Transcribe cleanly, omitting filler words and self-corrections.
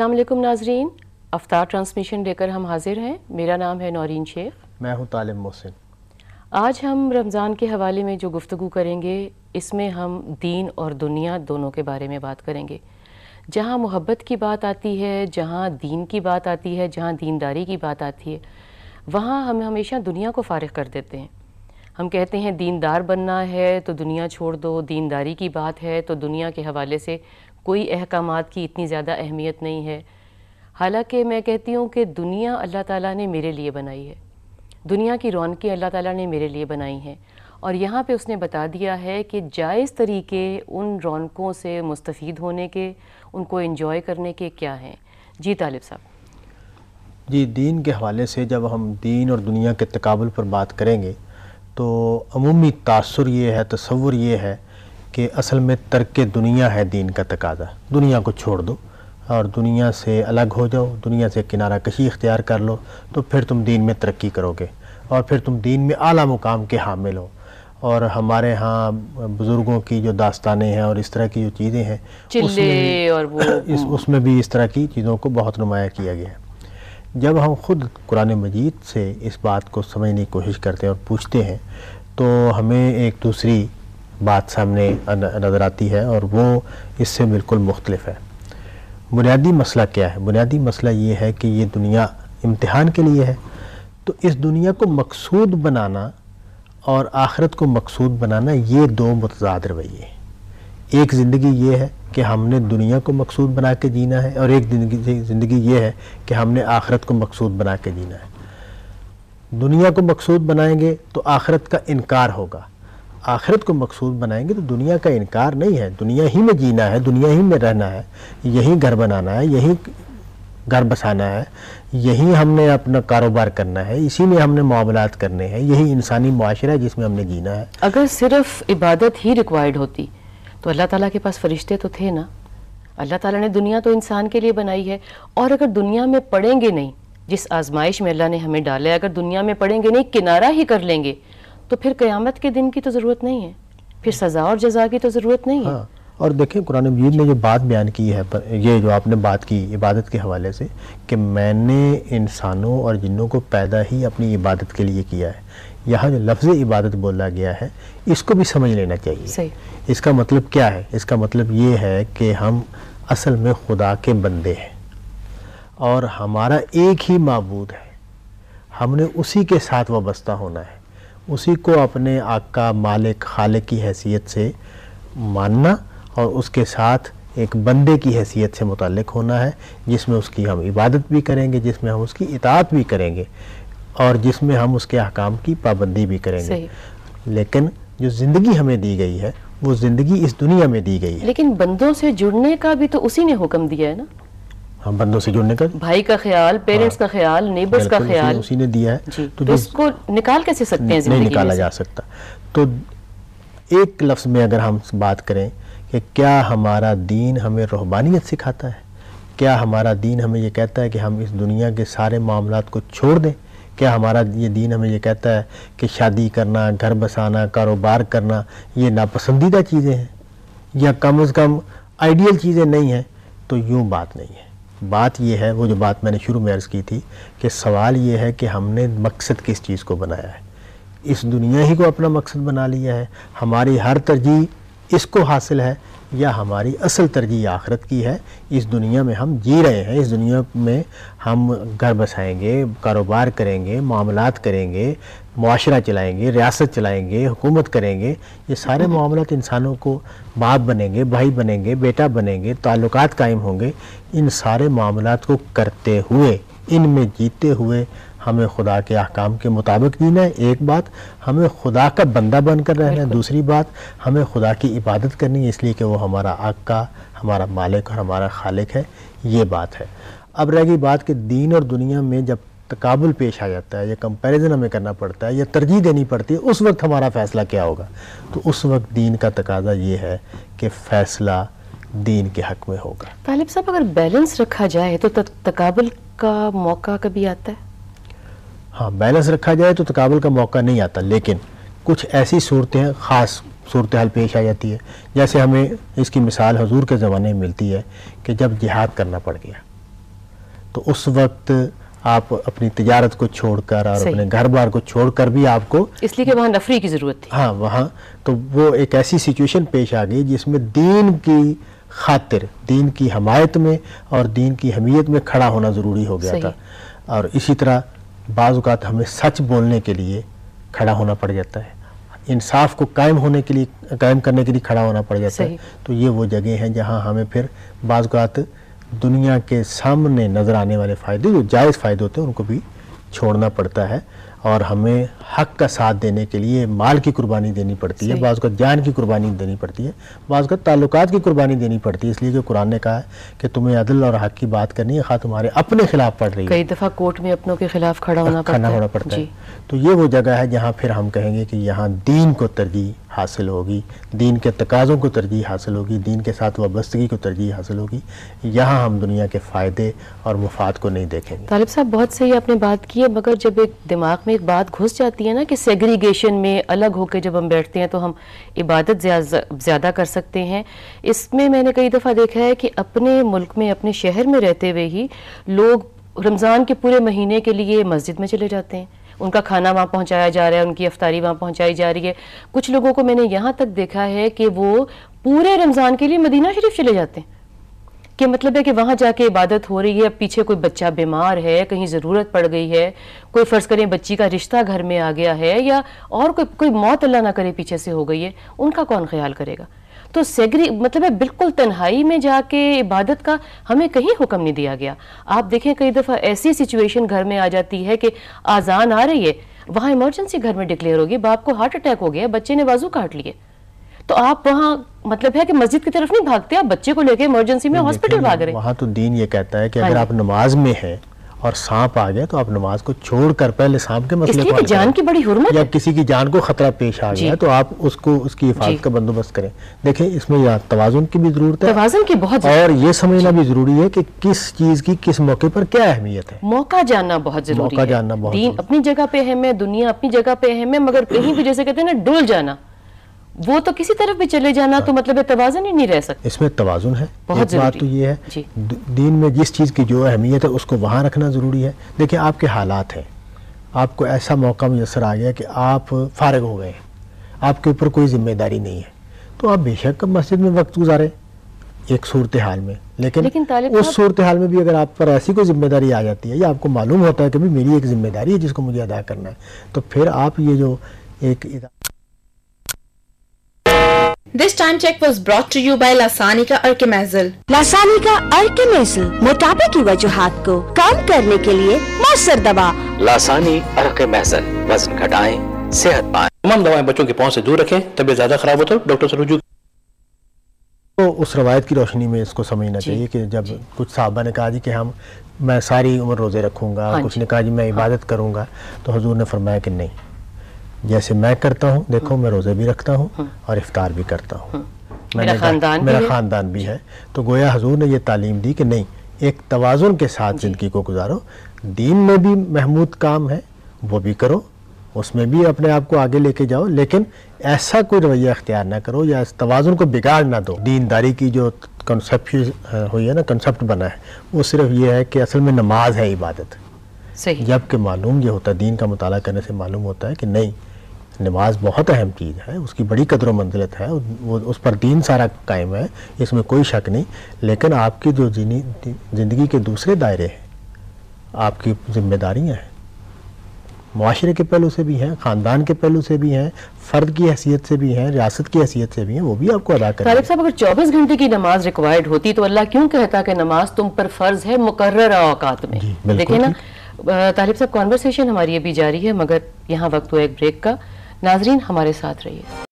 السلام علیکم ناظرین، افطار ٹرانسمیشن لے کر ہم حاضر ہیں۔ میرا نام ہے نورین شیخ، میں ہوں طالب محسن۔ آج ہم رمضان کے حوالے میں جو گفتگو کریں گے اس میں ہم دین اور دنیا دونوں کے بارے میں بات کریں گے۔ جہاں محبت کی بات آتی ہے، جہاں دین کی بات آتی ہے، جہاں دینداری کی بات آتی ہے، وہاں ہم ہمیشہ دنیا کو فارغ کر دیتے ہیں۔ ہم کہتے ہیں دیندار بننا ہے تو دنیا چھوڑ دو، دینداری کی بات ہے تو دنیا کے حوالے سے کوئی احکامات کی اتنی زیادہ اہمیت نہیں ہے۔ حالانکہ میں کہتی ہوں کہ دنیا اللہ تعالیٰ نے میرے لیے بنائی ہے، دنیا کی رونقیں اللہ تعالیٰ نے میرے لیے بنائی ہیں، اور یہاں پہ اس نے بتا دیا ہے کہ جائز طریقے ان رونقوں سے مستفید ہونے کے، ان کو انجوائے کرنے کے کیا ہیں۔ جی طالب صاحب۔ جی، دین کے حوالے سے جب ہم دین اور دنیا کے تقابل پر بات کریں گے تو عمومی تاثر یہ ہے، تصور یہ ہے کہ اصل میں ترک دنیا ہے دین کا تقاضا۔ دنیا کو چھوڑ دو اور دنیا سے الگ ہو جاؤ، دنیا سے کنارہ کشی اختیار کر لو، تو پھر تم دین میں ترقی کرو گے اور پھر تم دین میں اعلیٰ مقام کے حامل ہو۔ اور ہمارے ہاں بزرگوں کی جو داستانیں ہیں اور اس طرح کی جو چیزیں ہیں اس میں بھی اس طرح کی چیزوں کو بہت نمایاں کیا گیا ہے۔ جب ہم خود قرآن مجید سے اس بات کو سمجھنے کی کوشش کرتے ہیں اور پوچھتے ہیں تو ہمیں ایک دوسری بات سامنے نظر آتی ہے، اور وہ اس سے بالکل مختلف ہے۔ بنیادی مسئلہ کیا ہے؟ بنیادی مسئلہ یہ ہے کہ یہ دنیا امتحان کے لیے ہے، تو اس دنیا کو مقصود بنانا اور آخرت کو مقصود بنانا یہ دو متضاد رویے ہیں۔ ایک زندگی یہ ہے کہ ہم نے دنیا کو مقصود بنا کے جینا ہے، اور ایک زندگی یہ ہے کہ ہم نے آخرت کو مقصود بنا کے جینا ہے۔ دنیا کو مقصود بنائیں گے تو آخرت کا انکار ہوگا، آخرت کو مقصود بنائیں گے تو دنیا کا انکار نہیں ہے۔ دنیا ہی میں جینا ہے، دنیا ہی میں رہنا ہے، یہی گھر بنانا ہے، یہی گھر بسانا ہے، یہی ہم نے اپنا کاروبار کرنا ہے، اسی میں ہم نے معاملات کرنے ہیں، یہی انسانی معاشرہ ہے جس میں ہم نے جینا ہے۔ اگر صرف عبادت ہی ریکوائرڈ ہوتی تو اللہ تعالیٰ کے پاس فرشتے تو تھے نا۔ اللہ تعالیٰ نے دنیا تو انسان کے لیے بنائی ہے، اور اگر دنیا میں پڑیں گے نہیں، جس آزمائش میں اللہ نے ہمیں ڈالا ہے، اگر دنیا میں پڑیں گے نہیں، کنارہ ہی کر لیں گے، تو پھر قیامت کے دن کی تو ضرورت نہیں ہے، پھر سزا اور جزا کی تو ضرورت نہیں ہے۔ اور دیکھیں قرآن مجید نے جو بات بیان کی ہے، یہ جو آپ نے بات کی عبادت کے حوالے سے، کہ میں نے انسانوں اور جنوں کو پیدا ہی اپنی عبادت کے لیے کیا ہے، یہاں جو لفظ عبادت بولا گیا ہے اس کو بھی سمجھ لینا چاہیے۔ صحیح۔ اس کا مطلب کیا ہے؟ اس کا مطلب یہ ہے کہ ہم اصل میں خدا کے بندے ہیں، اور ہمارا ایک ہی معبود ہے، ہم نے اسی کے ساتھ وابستہ ہونا ہے، اسی کو اپنے آقا مالک خالق کی حیثیت سے ماننا، اور اس کے ساتھ ایک بندے کی حیثیت سے متعلق ہونا ہے، جس میں اس کی ہم عبادت بھی کریں گے، جس میں ہم اس کی اطاعت بھی کریں گے، اور جس میں ہم اس کے احکام کی پابندی بھی کریں گے۔ لیکن جو زندگی ہمیں دی گئی ہے وہ زندگی اس دنیا میں دی گئی ہے، لیکن بندوں سے جڑنے کا بھی تو اسی نے حکم دیا ہے نا۔ ہم بندوں سے جڑنے کا، بھائی کا خیال، پیرنٹس کا خیال، نیبرز کا خیال، اسی نے دیا ہے، جی، تو اس کو نکال کیسے سکتے ہیں؟ نہیں نکالا جا سکتا۔ تو ایک لفظ میں اگر ہم بات کریں کہ کیا ہمارا دین ہمیں رہبانیت سکھاتا ہے؟ کیا ہمارا دین ہمیں یہ کہتا ہے کہ ہم اس دنیا کے سارے معاملات کو چھوڑ دیں؟ کیا ہمارا یہ دین ہمیں یہ کہتا ہے کہ شادی کرنا، گھر بسانا، کاروبار کرنا یہ ناپسندیدہ چیزیں ہیں، یا کم از کم آئیڈیل چیزیں نہیں ہیں؟ تو یوں بات نہیں ہے۔ بات یہ ہے، وہ جو بات میں نے شروع میں عرض کی تھی، کہ سوال یہ ہے کہ ہم نے مقصد کس چیز کو بنایا ہے؟ اس دنیا ہی کو اپنا مقصد بنا لیا ہے، ہماری ہر ترجیح اس کو حاصل ہے، یا ہماری اصل ترجیح آخرت کی ہے؟ اس دنیا میں ہم جی رہے ہیں، اس دنیا میں ہم گھر بسائیں گے، کاروبار کریں گے، معاملات کریں گے، معاشرہ چلائیں گے، ریاست چلائیں گے، حکومت کریں گے، یہ سارے معاملات انسانوں کو باپ بنیں گے، بھائی بنیں گے، بیٹا بنیں گے، تعلقات قائم ہوں گے۔ ان سارے معاملات کو کرتے ہوئے، ان میں جیتے ہوئے ہمیں خدا کے احکام کے مطابق جینا ہے، ایک بات، ہمیں خدا کا بندہ بن کر رہنا ہے، دوسری بات ہمیں خدا کی عبادت کرنی ہے، اس لیے کہ وہ ہمارا آقا، ہمارا مالک اور ہمارا خالق ہے، یہ بات ہے۔ اب رہ گئی بات کہ دین اور دنیا میں جب تقابل پیش آ جاتا ہے، یا کمپیریزن ہمیں کرنا پڑتا ہے، یا ترجیح دینی پڑتی ہے، اس وقت ہمارا فیصلہ کیا ہوگا؟ تو اس وقت دین کا تقاضا یہ ہے کہ فیصلہ دین کے حق میں ہوگا۔ طالب صاحب، اگر بیلنس رکھا جائے تو تقابل کا موقع کبھی آتا ہے؟ ہاں، بیلنس رکھا جائے تو تقابل کا موقع نہیں آتا، لیکن کچھ ایسی صورتیں خاص صورتحال پیش آ جاتی ہے، جیسے ہمیں اس کی مثال حضور کے زمانے میں ملتی ہے کہ جب جہاد کرنا پڑ گیا، تو اس وقت آپ اپنی تجارت کو چھوڑ کر اور اپنے گھر بار کو چھوڑ کر بھی آپ کو، اس لیے کہ وہاں نفری کی ضرورت تھی. ہاں وہاں تو وہ ایک ایسی سچویشن پیش آ گئی جس میں دین کی خاطر، دین کی حمایت میں اور دین کی حمیت میں کھڑا ہونا ضروری ہو گیا تھا. اور اسی طرح بعض اوقات ہمیں سچ بولنے کے لیے کھڑا ہونا پڑ جاتا ہے، انصاف کو قائم کرنے کے لیے کھڑا ہونا پڑ جاتا ہے. تو یہ وہ جگہ ہیں جہاں ہمیں پھر بعض اوقات دنیا کے سامنے نظر آنے والے فائدے، جو جائز فائدے ہوتے ہیں، ان کو بھی چھوڑنا پڑتا ہے، اور ہمیں حق کا ساتھ دینے کے لیے مال کی قربانی دینی پڑتی ہے، بعض اوقات جان کی قربانی دینی پڑتی ہے، بعض اوقات تعلقات کی قربانی دینی پڑتی ہے، اس لیے کہ قرآن نے کہا ہے کہ تمہیں عدل اور حق کی بات کرنی ہے، خواہ تمہارے اپنے خلاف پڑ رہی ہے. کئی دفعہ کورٹ میں اپنوں کے خلاف کھڑا ہونا پڑتا ہے. تو یہ وہ جگہ ہے جہاں پھر ہم کہیں گے کہ یہاں دین کو ترجیح حاصل ہوگی، دین کے تقاضوں کو ترجیح حاصل ہوگی، دین کے ساتھ وابستگی کو ترجیح حاصل ہوگی. یہاں ہم دنیا کے فائدے اور مفاد کو نہیں دیکھیں گے. طالب صاحب بہت صحیح آپ نے بات کی ہے، مگر جب ایک دماغ میں ایک بات گھس جاتی ہے نا کہ سیگریگیشن میں الگ ہو کے جب ہم بیٹھتے ہیں تو ہم عبادت زیادہ کر سکتے ہیں. اس میں میں نے کئی دفعہ دیکھا ہے کہ اپنے ملک میں، اپنے شہر میں رہتے ہوئے ہی لوگ رمضان کے پورے مہینے کے لیے مسجد میں چلے جاتے ہیں، ان کا کھانا وہاں پہنچایا جا رہا ہے، ان کی افطاری وہاں پہنچائی جا رہی ہے. کچھ لوگوں کو میں نے یہاں تک دیکھا ہے کہ وہ پورے رمضان کے لیے مدینہ شریف چلے جاتے ہیں، کہ مطلب ہے کہ وہاں جا کے عبادت ہو رہی ہے، پیچھے کوئی بچہ بیمار ہے، کہیں ضرورت پڑ گئی ہے، کوئی فرض کریں بچی کا رشتہ گھر میں آ گیا ہے، یا اور کوئی موت اللہ نہ کرے پیچھے سے ہو گئی ہے، ان کا کون خیال کرے گا؟ تو مطلب ہے بالکل تنہائی میں جا کے عبادت کا ہمیں کہیں حکم نہیں دیا گیا. آپ دیکھیں کئی دفعہ ایسی سچویشن گھر میں آ جاتی ہے کہ آذان آ رہی ہے، وہاں ایمرجنسی گھر میں ڈکلیئر ہوگی، باپ کو ہارٹ اٹیک ہو گیا، بچے نے بازو کاٹ لیے، تو آپ وہاں مطلب ہے کہ مسجد کی طرف نہیں بھاگتے، آپ بچے کو لے کے ایمرجنسی میں ہاسپٹل بھاگ رہے. وہاں تو دین یہ کہتا ہے کہ اگر آپ نماز میں ہیں اور سانپ آ گیا تو آپ نماز کو چھوڑ کر پہلے سانپ کے مسئلے کو حل کریں. جان کی بڑی حرمت یا کسی کی جان کو خطرہ پیش آ گیا تو آپ اس کی حفاظت کا بندوبست کریں. دیکھیں اس میں توازن کی بھی ضرورت ہے، توازن کی بہت، اور یہ سمجھنا بھی ضروری ہے کہ کس چیز کی کس موقع پر کیا اہمیت ہے. موقع جاننا بہت ضروری ہے. موقع جاننا بہت دین اپنی جگہ پہ اہم ہے، دنیا اپنی جگہ پہ اہم ہے، مگر کہیں بھی جیسے کہتے ہیں نا ڈول جانا، وہ تو کسی طرف بھی چلے جانا تو مطلب توازن ہی نہیں رہ سکتا. اس میں توازن ہے. بہت بات تو یہ ہے دین میں جس چیز کی جو اہمیت ہے اس کو وہاں رکھنا ضروری ہے. دیکھیں آپ کے حالات ہیں، آپ کو ایسا موقع میسر آ گیا کہ آپ فارغ ہو گئے، آپ کے اوپر کوئی ذمہ داری نہیں ہے، تو آپ بے شک مسجد میں وقت گزاریں ایک صورتحال میں. لیکن اس صورتحال میں بھی اگر آپ پر ایسی کوئی ذمہ داری آ جاتی ہے یا آپ کو معلوم ہوتا ہے کہ میری ایک ذمہ داری ہے جس کو مجھے ادا کرنا ہے، تو پھر آپ یہ جو ایک This time check was brought to you by Lasanica Archimazole. Lasanica Archimazole موٹاپے کی وجوہات کو کم کرنے کے لیے مؤثر دوا. لاسانی Archimazole، وزن گھٹائیں، صحت پائیں. تمام دوائیں بچوں کے پاؤں سے دور رکھیں، طبیعت زیادہ خراب ہو تو ڈاکٹر سے رجوع. تو اس روایت کی روشنی میں اس کو سمجھنا چاہیے کہ جب کچھ صحابہ نے کہا جی کہ میں ساری عمر روزے رکھوں گا، کچھ نے کہا جی میں عبادت کروں گا، تو حضور نے فرمایا کہ نہیں، جیسے میں کرتا ہوں، دیکھو میں روزے بھی رکھتا ہوں اور افطار بھی کرتا ہوں، میرا خاندان بھی ہے. تو گویا حضور نے یہ تعلیم دی کہ نہیں، ایک توازن کے ساتھ زندگی کو گزارو. دین میں بھی محمود کام ہے وہ بھی کرو، اس میں بھی اپنے آپ کو آگے لے کے جاؤ، لیکن ایسا کوئی رویہ اختیار نہ کرو یا اس توازن کو بگاڑ نہ دو. دینداری کی جو کنسیپٹ ہوئی ہے نا، کنسیپٹ بنا ہے، وہ صرف یہ ہے کہ اصل میں نماز ہے عبادت. جبکہ معلوم یہ ہوتا ہے، دین کا مطالعہ کرنے سے معلوم ہوتا ہے کہ نہیں، نماز بہت اہم چیز ہے، اس کی بڑی قدر و منزلت ہے، اس پر دین سارا قائم ہے، اس میں کوئی شک نہیں. لیکن آپ کی جو زندگی کے دوسرے دائرے ہیں، آپ کی ذمہ داریاں ہیں، معاشرے کے پہلو سے بھی ہیں، خاندان کے پہلو سے بھی ہیں، فرد کی حیثیت سے بھی ہیں، ریاست کی حیثیت سے بھی ہیں، وہ بھی آپ کو ادا کریں. طالب صاحب اگر 24 گھنٹے کی نماز ریکوائرڈ ہوتی تو اللہ کیوں کہتا کہ نماز تم پر فرض ہے مقررہ اوقات میں؟ دیکھیں نا طالب صاحب، کانورسیشن ہماری ابھی جاری ہے، مگر یہاں وقت ہوا ایک بریک کا. ناظرین ہمارے ساتھ رہیے.